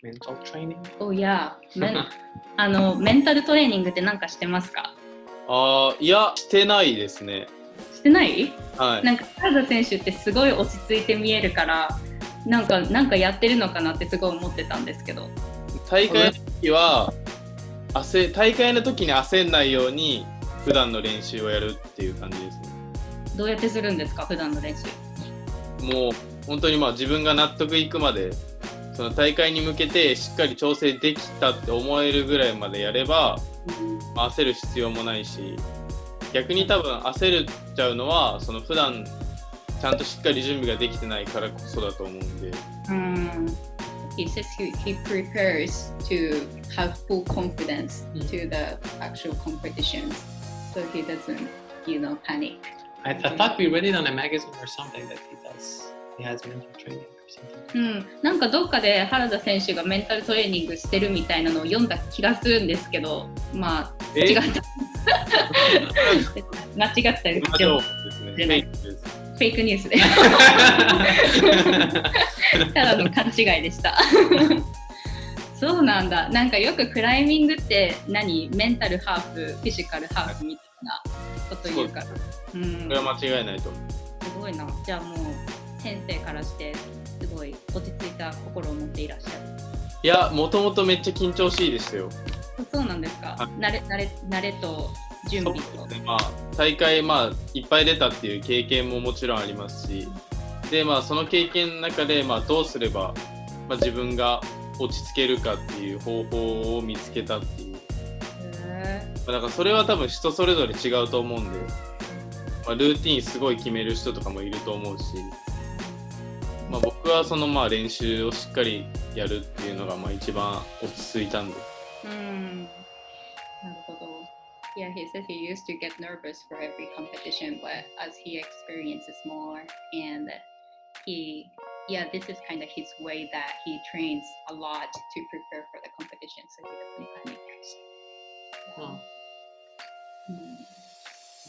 mental training? Oh yeah. メンタルトレーニングって何かしてますか？いや、してないですね。してない？はい。なんか原田選手ってすごい落ち着いて見えるからなんかやってるのかなってすごい思ってたんですけど。大会の時は大会の時に焦んないように普段の練習をやるっていう感じですね。どうやってするんですか、普段の練習？もう本当に自分が納得いくまでその大会に向けてしっかり調整できたって思えるぐらいまでやれば、焦る必要もないし、逆に多分焦っちゃうのはその普段ちゃんとしっかり準備ができてないからこそだと思うんで。He says he prepares to have full confidence to the actual competitions, so he doesn't, panic. I thought we read it on a magazine or something that he has mental training or something. なんかどっかで原田選手がメンタルトレーニングしてるみたいなのを読んだ気がするんですけど、まあ違った。間違ったりしてもフェイクニュースでただの勘違いでしたそうなんだ。なんかよくクライミングってメンタルハーフ、フィジカルハーフみたいなこと言うから、それは間違いないと思う。すごいな。じゃあもう先生からしてすごい落ち着いた心を持っていらっしゃる？いや、もともとめっちゃ緊張しいでしたよ。そうなんですか。慣れと準備と。ね、大会いっぱい出たっていう経験ももちろんありますし、でその経験の中でどうすれば、自分が落ち着けるかっていう方法を見つけたっていう。だからそれは多分人それぞれ違うと思うんで、ルーティンすごい決める人とかもいると思うし、僕はその練習をしっかりやるっていうのが一番落ち着いたんで。なるほど。Yeah, he says he used to get nervous for every competition, but as he experiences more, and this is kind of his way that he trains a lot to prepare for the competition, so he doesn't panic.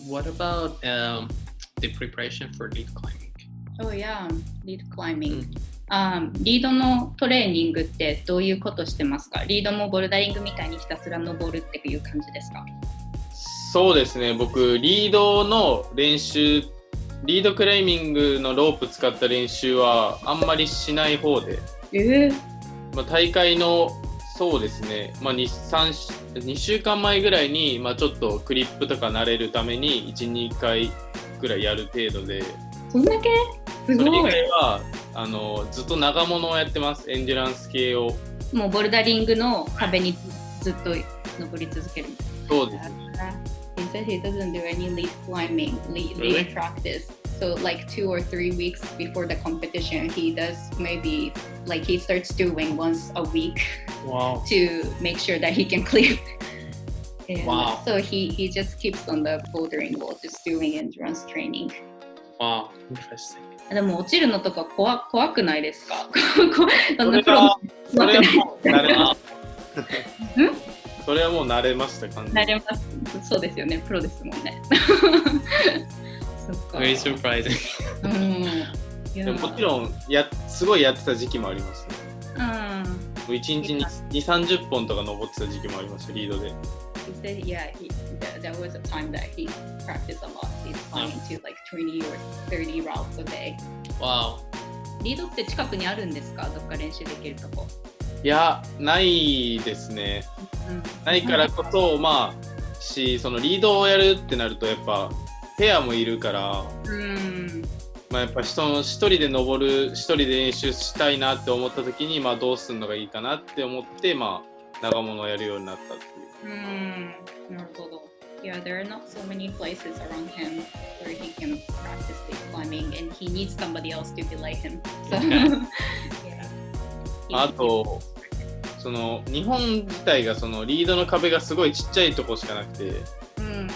What about the preparation for lead climbing? Oh yeah, lead climbing. リードのトレーニングってどういうことしてますか？リードもボルダリングみたいにひたすら登るっていう感じですか？そうですね、僕リードの練習、リードクライミングのロープ使った練習はあんまりしない方で、大会のそうですね、2週間前ぐらいに、ちょっとクリップとか慣れるために 1,2 回ぐらいやる程度で。そんだけ？すごい。それ以外はずっと長物をやってます。エンデュランス系を。もうボルダリングの壁にずっと登り続ける。そうですね。He said he doesn't do any lead climbing, lead practice. So like 2 or 3 weeks before the competition, he does maybe he starts doing once a week. Wow. To make sure that he can clear. Wow. So he just keeps on the bouldering wall, just doing endurance training. Wow, interesting. でも落ちるのとか怖くないですか？それはもう慣れました。完全に慣れます。そうですよね。プロですもんね。そっか。Very surprising. でももちろんすごいやってた時期もありますね。1日に2,30 本とか登ってた時期もありました、リードで。He said, there was a time that he practiced a lot. He's climbing to 20 or 30 routes a day. Wow. リードって近くにあるんですか？どっか練習できるとこ？いや、ないですね。ないからこそ、そのリードをやるってなるとやっぱペアもいるから、やっぱ一人で登る、一人で練習したいなって思った時に、どうするのがいいかなって思って、長物をやるようになったっていう。なるほど。Yeah, there are not so many places around him where he can practice lead climbing, and he needs somebody else to be like him. So, yeah. あと、日本自体がリードの壁がすごいちっちゃいとこしかなくて、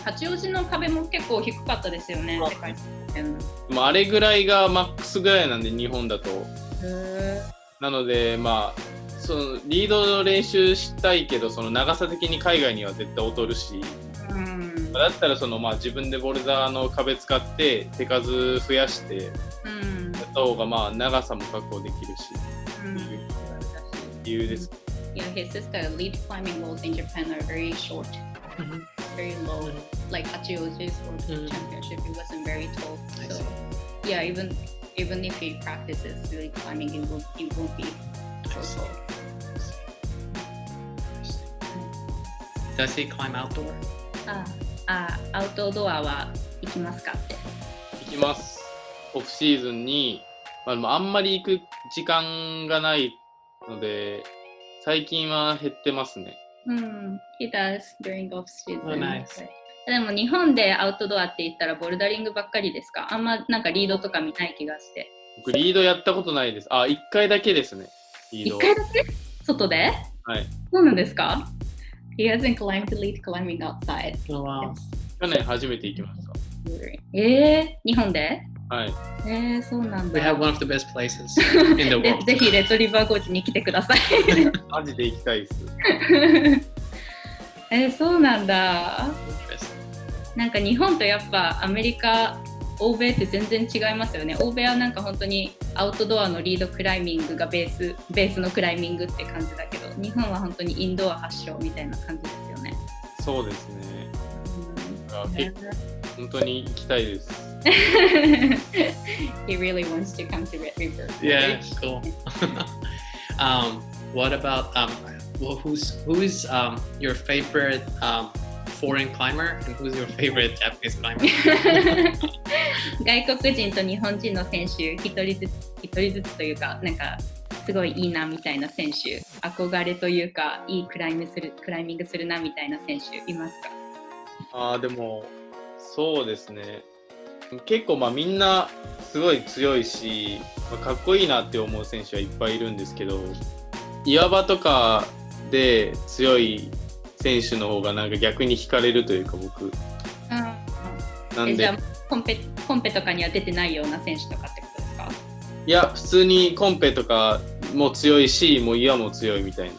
八王子の壁も結構低かったですよね。世界あれぐらいがマックスぐらいなんで、日本だと。なのでリードの練習したいけど、長さ的に海外には絶対劣るし、だったら自分でボルダーの壁使って手数増やしてやった方が長さも確保できるし、理由です。Yeah, he says that lead climbing walls in Japan are very short, Mhm. very low. Like Hachioji's World Mhm. Championship, it wasn't very tall. I So see. yeah, even if he practices lead climbing, it won't be so tall. Does he climb outdoor? アウトドアは行きますかって。行きます。オフシーズンに、あんまり行く時間がないので、最近は減ってますね。He does during off season. Oh, nice. でも日本でアウトドアって言ったらボルダリングばっかりですか？あんまなんかリードとか見ない気がして。僕リードやったことないです。1回だけですね。リード1回だけ？外で？はい。そうなんですか？ He hasn't climbed lead climbing outside. Oh wow. 去年初めて行きました。日本で？はい。そうなんだ。We have one of the best places in the world. ぜひレッドリバーゴーチに来てください。マジで行きたいです。そうなんだ。Interesting. なんか日本とやっぱアメリカ、欧米って全然違いますよね。欧米はなんか本当にアウトドアのリードクライミングがベースのクライミングって感じだけど、日本は本当にインドア発祥みたいな感じですよね。そうですね。結構本当に行きたいです。He really wants to come to Red River. Yeah, cool. What about who is your favorite foreign climber and who's your favorite Japanese climber? 外国人と日本人の選手一人ずつというかなんかすごいいいなみたいな選手、憧れというかいいクライミングするなみたいな選手いますか？でもそうですね。結構みんなすごい強いし、かっこいいなって思う選手はいっぱいいるんですけど、岩場とかで強い選手の方がなんか逆に惹かれるというか僕。なんでじゃあコンペとかには出てないような選手とかってことですか？いや普通にコンペとかも強いし、もう岩も強いみたいな。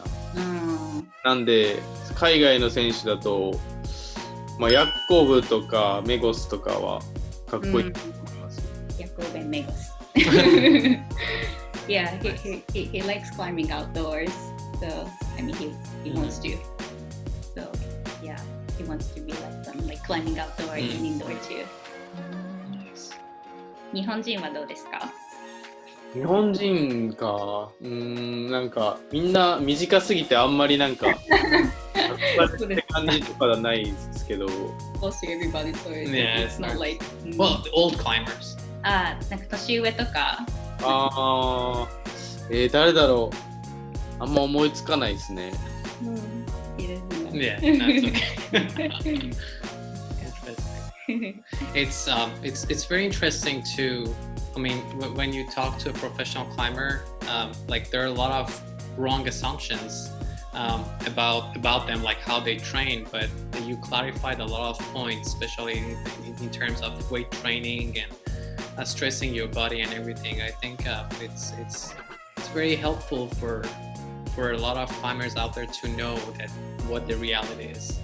なんで海外の選手だと、ヤッコブとかメゴスとかはかっこいいと思います。ヤコブメゴス。Yeah, he likes climbing outdoors, so I mean he wants to. So yeah, he wants to be like them, like climbing outdoor and indoor too. 日本人はどうですか？日本人か、なんかみんな短すぎてあんまりなんかって感じとかはないですけど。Most everybody, so Yeah, it's not like. Well, the old climbers. なんか年上とか。誰だろう。あんま思いつかないですね。いいですね。Yeah, that's okay. It's very interesting to. I mean, when you talk to a professional climber, like there are a lot of wrong assumptions about them, like how they train. But you clarified a lot of points, especially in terms of weight training and stressing your body and everything. I think it's very helpful for a lot of climbers out there to know that what the reality is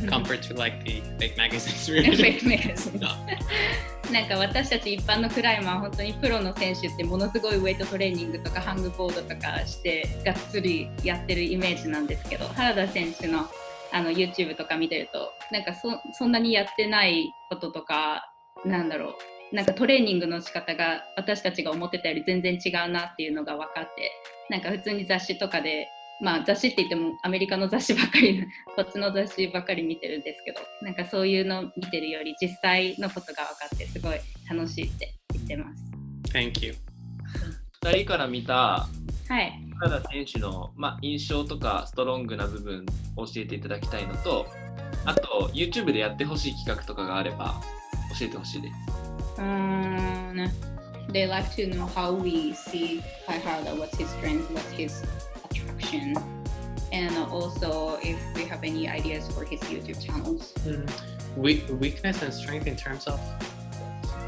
compared to like the fake magazines. Fake magazines. なんか私たち一般のクライマーは本当にプロの選手ってものすごいウェイトトレーニングとかハングボードとかしてがっつりやってるイメージなんですけど、原田選手のYouTube とか見てるとなんかそんなにやってないこととかなんだろう、なんかトレーニングの仕方が私たちが思ってたより全然違うなっていうのが分かって、なんか普通に雑誌とかで雑誌って言ってもアメリカの雑誌ばっかりこっちの雑誌ばっかり見てるんですけど、なんかそういうの見てるより実際のことが分かってすごい楽しいって言ってます。 Thank you. 2人から見たはい原田選手の、印象とかストロングな部分を教えていただきたいのと、あと YouTube でやってほしい企画とかがあれば教えてほしいです。They like to know how we see Harada, what's his strength, what's his attraction, and also if we have any ideas for his YouTube channels. Weakness and strength in terms of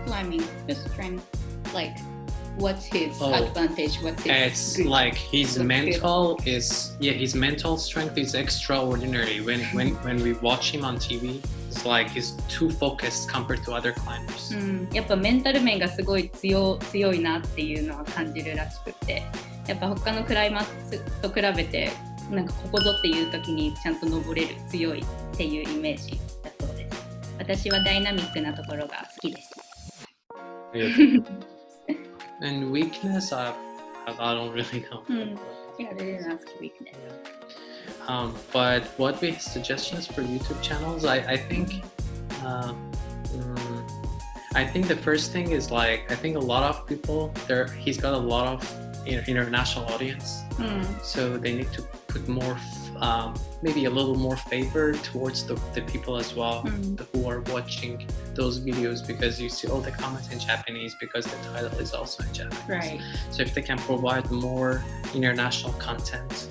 climbing, just strength, like what's his advantage, what's his it's good, like his mental skill. His mental strength is extraordinary. When we watch him on TV, it's like he's too focused compared to other climbers. やっぱメンタル面がすごい強いなっていうのは感じるらしくて、やっぱ他のクライマーと比べてなんかここぞっていう時にちゃんと登れる強いっていうイメージだそうです。私はダイナミックなところが好きです。And weakness, I don't really know. Yeah, they didn't ask weakness. But what would be his suggestions for YouTube channels? I think I think the first thing is like I think a lot of people there. He's got a lot of international audience, so they need to put more, maybe a little more favor towards the people as well who are watching those videos, because you see all the comments in Japanese because the title is also in Japanese. Right. So if they can provide more international content,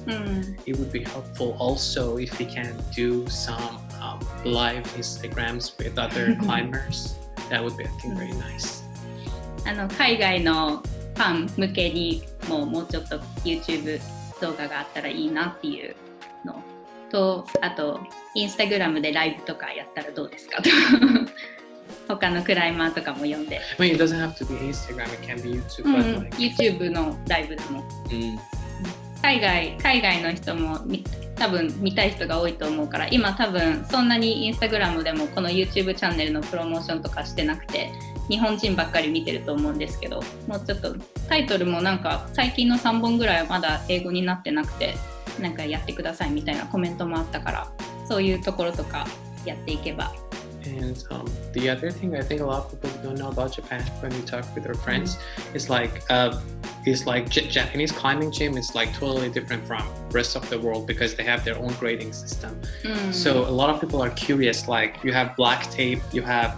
it would be helpful. Also, if we can do some live Instagrams with other climbers, that would be, I think, very nice. 海外のファン向けにもうちょっと YouTube 動画があったらいいなっていうのと、あと Instagram でライブとかやったらどうですかと他のクライマーとかも呼んで、I mean, it doesn't have to be Instagram, it can be YouTube, but like... YouTube のライブでも、海外の人も多分見たい人が多いと思うから、今多分そんなに Instagram でもこの YouTube チャンネルのプロモーションとかしてなくて、日本人ばっかり見てると思うんですけど、もうちょっとタイトルもなんか最近の3本ぐらいはまだ英語になってなくて、なんかやってくださいみたいなコメントもあったから、そういうところとかやっていけば。And the other thing I think a lot of people don't know about Japan when we talk with our friends is like Japanese climbing gym is like totally different from rest of the world because they have their own grading system. So a lot of people are curious, like you have black tape, you have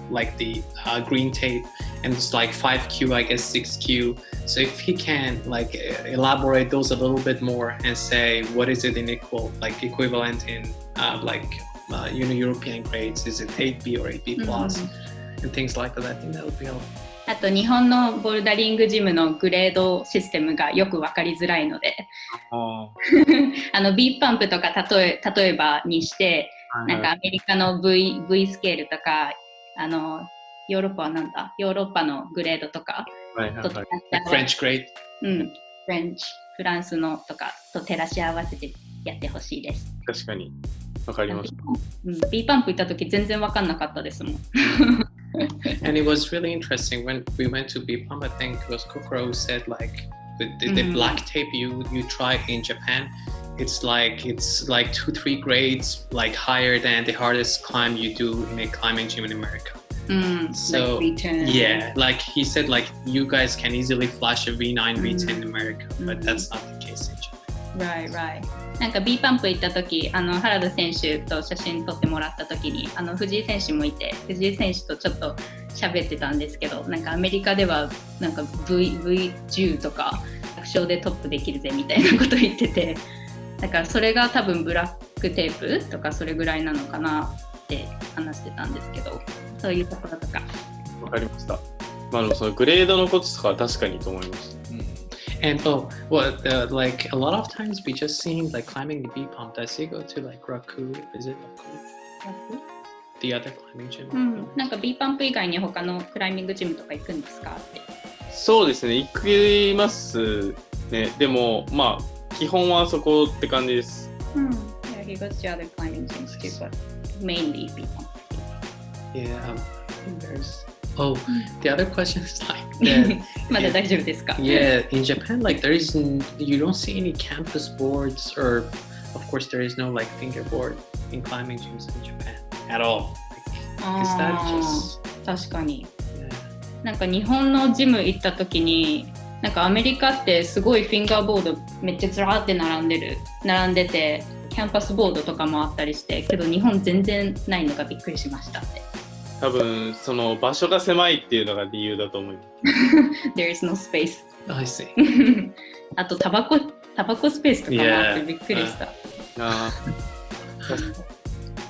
like the green tape, and it's like 5Q, I guess 6Q. So if he can like elaborate those a little bit more and say what is it in equivalent in European grades, is it 8B or 8B plus, and things like that, I think that would be helpful. あと日本のボルダリングジムのグレードシステムがよく分かりづらいのでB パンプとか例えばにして、なんかアメリカの V スケールとかヨーロッパはなんだ、ヨーロッパのグレードとか、French grade、フランスのとかと照らし合わせてやってほしいです。確かにわかりました。B パンプ行った時全然分かんなかったですもん。And it was really interesting when we went to B Pump. I think it was Kokoro who said like the black tape you try in Japan, it's like 2-3 grades like higher than the hardest climb you do in a climbing gym in America. So like yeah, like he said, like you guys can easily flash a V9 V10 in America, but that's not the case in Japan. Right. なんか B パンプ行った時、原田選手と写真撮ってもらった時に藤井選手もいて、藤井選手とちょっと喋ってたんですけど、なんかアメリカではなんか V10 とか楽勝でトップできるぜみたいなこと言ってて、だからそれが多分ブラックテープとかそれぐらいなのかなって話してたんですけど、そういうところとか。わかりました。まあそのグレードのコツとかは確かにと思いました。And like a lot of times we just see him like climbing the B pump. Does he go to like Raku? Is it Raku? The other climbing gym? なんか B パンプ以外に他のクライミングジムとか行くんですかって。そうですね、行きますね。でもまあ基本はそこって感じです。Yeah, he goes to other climbing gyms too, but mainly B pump. Yeah, there's the other question is like that, まだ大丈夫ですか? Yeah, in Japan, like you don't see any campus boards, or of course there is no like fingerboard in climbing gyms in Japan at all. Like, is that just... 確かに。Yeah. なんか日本のジム行った時に、なんかアメリカってすごいフィンガーボードめっちゃずらーって並んでて、キャンパスボードとかもあったりして、けど日本全然ないのがびっくりしましたって。多分その場所が狭いっていうのが理由だと思います。There is no space. I see. あとタバコスペースとかもあってびっくりした。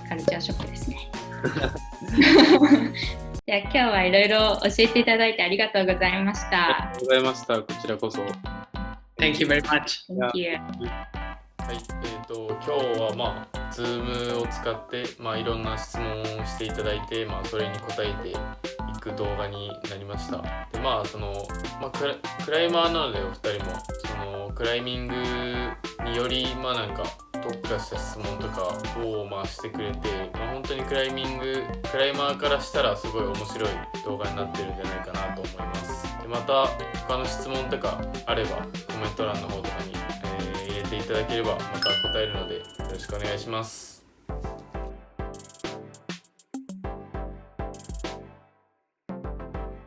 カルチャーショックですね。じゃあ今日はいろいろ教えていただいてありがとうございました。ありがとうございました。こちらこそ。Thank you very much. Thank you. はい、今日はZoom を使っていろんな質問をしていただいて、それに答えていく動画になりました。でクライマーなのでお二人もクライミングにより特化した質問とかをしてくれて、本当にクライマーからしたらすごい面白い動画になってるんじゃないかなと思います。でまた他の質問とかあればコメント欄の方とかに、入れていただければまた答えるのでよろしくお願いします。